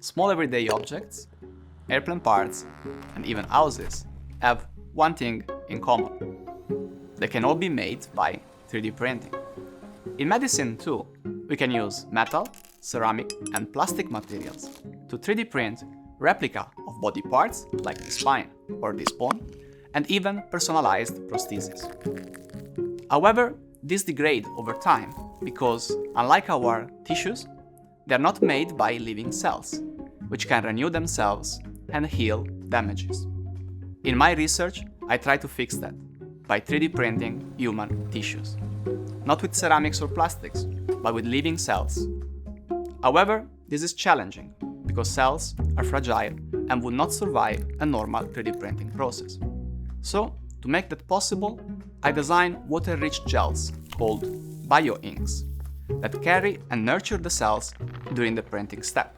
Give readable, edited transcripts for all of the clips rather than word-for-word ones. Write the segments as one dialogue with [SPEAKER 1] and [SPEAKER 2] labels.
[SPEAKER 1] Small everyday objects, airplane parts, and even houses have one thing in common. They can all be made by 3D printing. In medicine too, we can use metal, ceramic, and plastic materials to 3D print replica of body parts like the spine or this bone, and even personalized prosthesis. However, these degrade over time because, unlike our tissues, they are not made by living cells, which can renew themselves and heal damages. In my research, I try to fix that by 3D printing human tissues, not with ceramics or plastics, but with living cells. However, this is challenging because cells are fragile and would not survive a normal 3D printing process. So, to make that possible, I designed water-rich gels called bioinks that carry and nurture the cells during the printing step.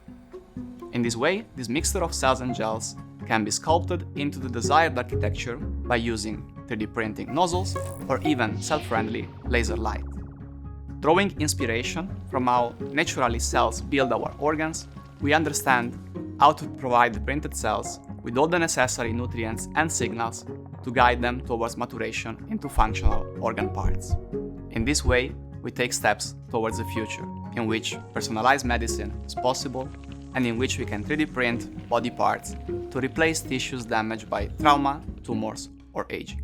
[SPEAKER 1] In this way, this mixture of cells and gels can be sculpted into the desired architecture by using 3D printing nozzles or even cell-friendly laser light. Drawing inspiration from how naturally cells build our organs, we understand how to provide the printed cells with all the necessary nutrients and signals to guide them towards maturation into functional organ parts. In this way, we take steps towards a future in which personalized medicine is possible and in which we can 3D print body parts to replace tissues damaged by trauma, tumors, or aging.